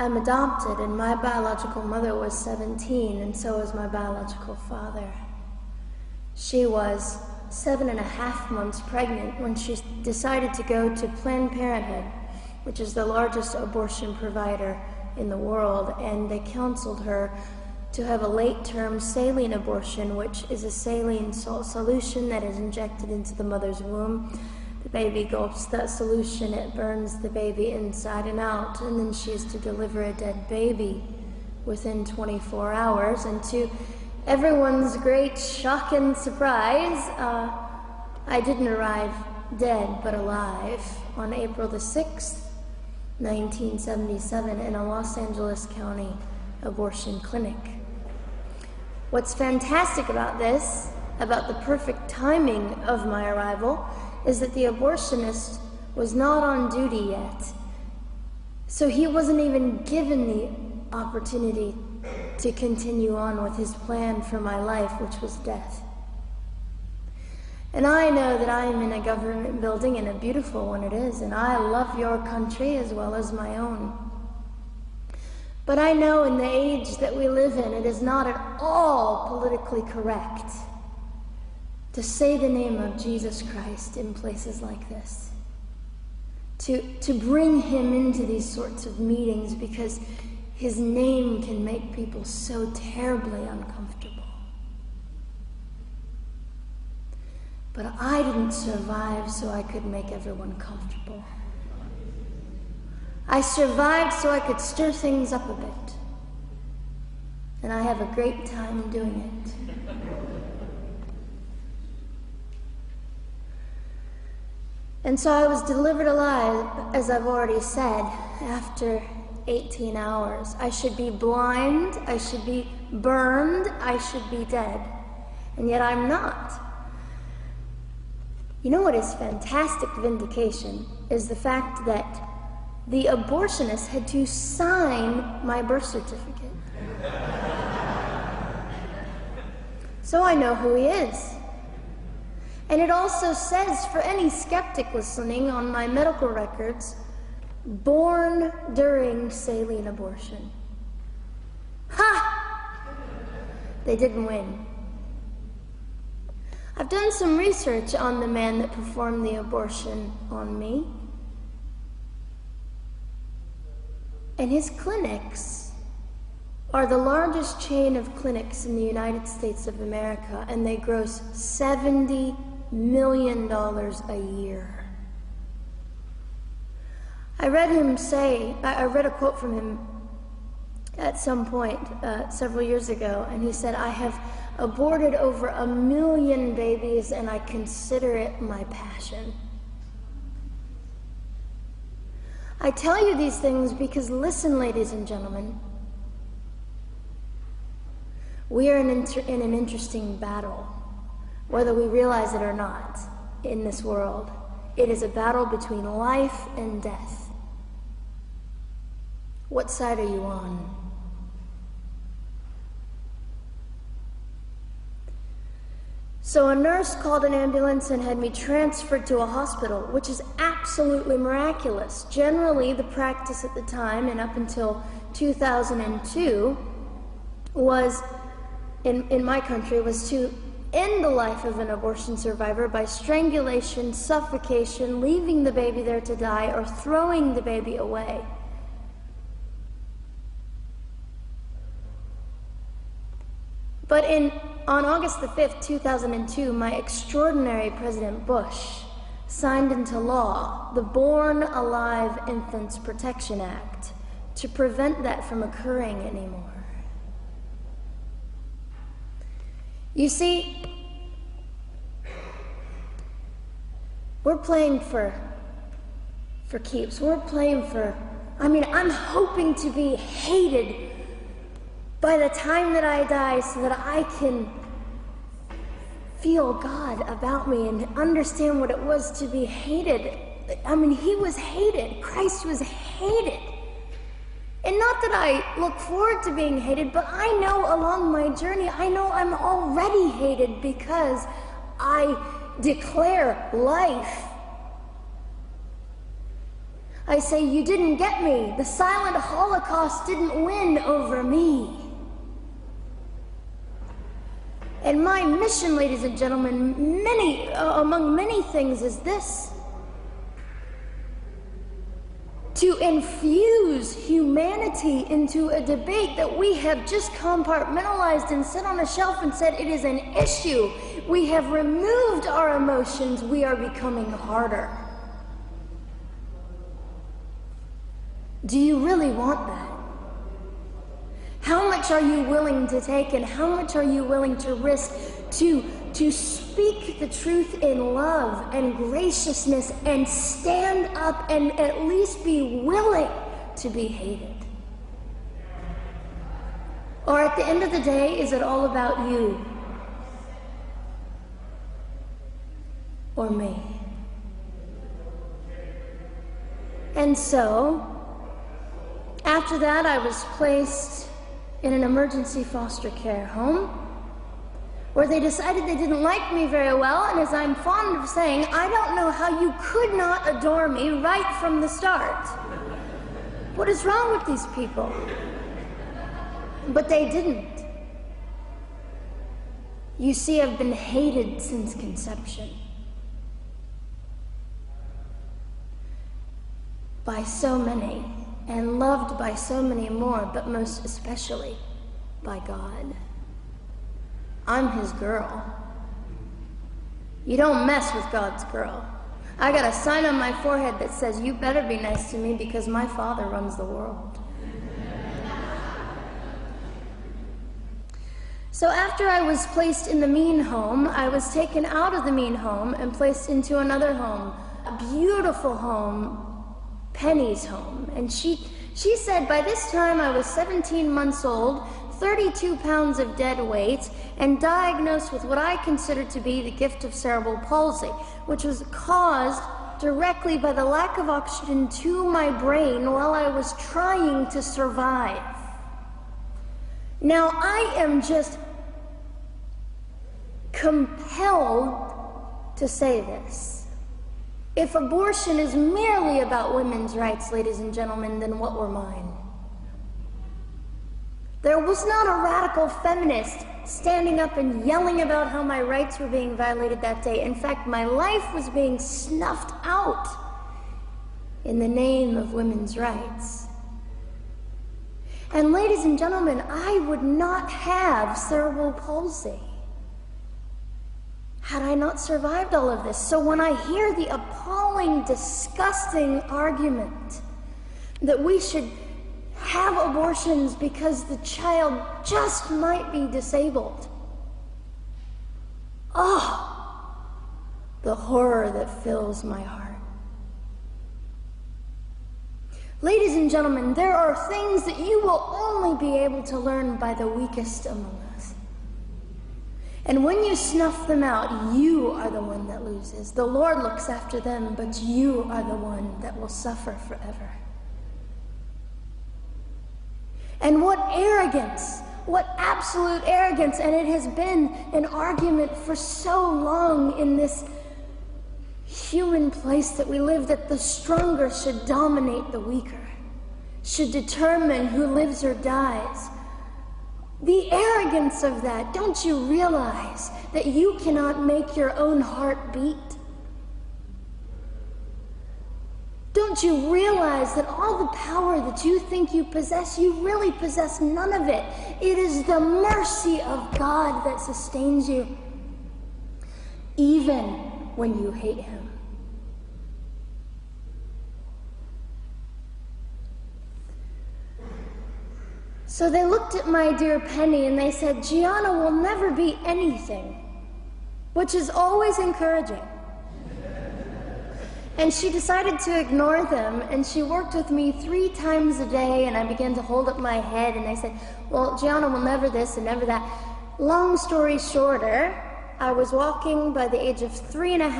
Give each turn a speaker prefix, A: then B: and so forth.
A: I'm adopted, and my biological mother was 17, and so was my biological father. She was 7.5 months pregnant when she decided to go to Planned Parenthood, which is the largest abortion provider in the world, and they counseled her to have a late-term saline abortion, which is a saline salt solution that is injected into the mother's womb. The baby gulps that solution, it burns the baby inside and out, and then she is to deliver a dead baby within 24 hours. And to everyone's great shock and surprise, I didn't arrive dead but alive on April the 6th, 1977, in a Los Angeles County abortion clinic. What's fantastic about this, about the perfect timing of my arrival, is that the abortionist was not on duty yet. So he wasn't even given the opportunity to continue on with his plan for my life, which was death. And I know that I am in a government building, and a beautiful one it is, and I love your country as well as my own. But I know in the age that we live in, it is not at all politically correct to say the name of Jesus Christ in places like this. To bring him into these sorts of meetings, because his name can make people so terribly uncomfortable. But I didn't survive so I could make everyone comfortable. I survived so I could stir things up a bit. And I have a great time doing it. And so I was delivered alive, as I've already said, after 18 hours. I should be blind, I should be burned, I should be dead. And yet I'm not. You know what is fantastic vindication is the fact that the abortionist had to sign my birth certificate. So I know who he is. And it also says, for any skeptic listening, on my medical records, born during saline abortion. Ha! They didn't win. I've done some research on the man that performed the abortion on me. And his clinics are the largest chain of clinics in the United States of America, and they gross $70 million a year. I read a quote from him at some point several years ago, and he said, "I have aborted over 1 million babies, and I consider it my passion." I tell you these things because, listen, ladies and gentlemen, we are in an interesting battle, whether we realize it or not, in this world. It is a battle between life and death. What side are you on? So a nurse called an ambulance and had me transferred to a hospital, which is absolutely miraculous. Generally, the practice at the time, and up until 2002, was, in my country, was to end the life of an abortion survivor by strangulation, suffocation, leaving the baby there to die, or throwing the baby away. But on August the 5th, 2002, my extraordinary President Bush signed into law the Born Alive Infants Protection Act to prevent that from occurring anymore. You see, we're playing for keeps. We're playing for, I'm hoping to be hated by the time that I die so that I can feel God about me and understand what it was to be hated. He was hated. Christ was hated. And not that I look forward to being hated, but I know along my journey, I know I'm already hated because I declare life. I say, you didn't get me. The silent Holocaust didn't win over me. And my mission, ladies and gentlemen, among many things, is this: to infuse humanity into a debate that we have just compartmentalized and set on a shelf and said it is an issue. We have removed our emotions. We are becoming harder. Do you really want that? How much are you willing to take, and how much are you willing to risk to speak the truth in love and graciousness and stand up and at least be willing to be hated? Or at the end of the day, is it all about you or me? And so, after that, I was placed in an emergency foster care home where they decided they didn't like me very well, and as I'm fond of saying, I don't know how you could not adore me right from the start. What is wrong with these people? But they didn't. You see, I've been hated since conception by so many, and loved by so many more, but most especially by God. I'm his girl. You don't mess with God's girl. I got a sign on my forehead that says, you better be nice to me because my Father runs the world. So after I was placed in the mean home, I was taken out of the mean home and placed into another home, a beautiful home, Penny's home. And she said by this time I was 17 months old, 32 pounds of dead weight, and diagnosed with what I considered to be the gift of cerebral palsy, which was caused directly by the lack of oxygen to my brain while I was trying to survive. Now, I am just compelled to say this. If abortion is merely about women's rights, ladies and gentlemen, then what were mine? There was not a radical feminist standing up and yelling about how my rights were being violated that day. In fact, my life was being snuffed out in the name of women's rights. And ladies and gentlemen, I would not have cerebral palsy had I not survived all of this. So when I hear the appalling, disgusting argument that we should have abortions because the child just might be disabled, oh, the horror that fills my heart. Ladies and gentlemen, there are things that you will only be able to learn by the weakest among us. And when you snuff them out, you are the one that loses. The Lord looks after them, but you are the one that will suffer forever. And what arrogance, what absolute arrogance, and it has been an argument for so long in this human place that we live, that the stronger should dominate the weaker, should determine who lives or dies. The arrogance of that, don't you realize that you cannot make your own heart beat? Don't you realize that all the power that you think you possess, you really possess none of it? It is the mercy of God that sustains you, even when you hate him. So they looked at my dear Penny and they said, Gianna will never be anything, which is always encouraging. And she decided to ignore them, and she worked with me 3 times a day, and I began to hold up my head, and they said, well, Gianna will never this and never that. Long story shorter, I was walking by the age of 3.5.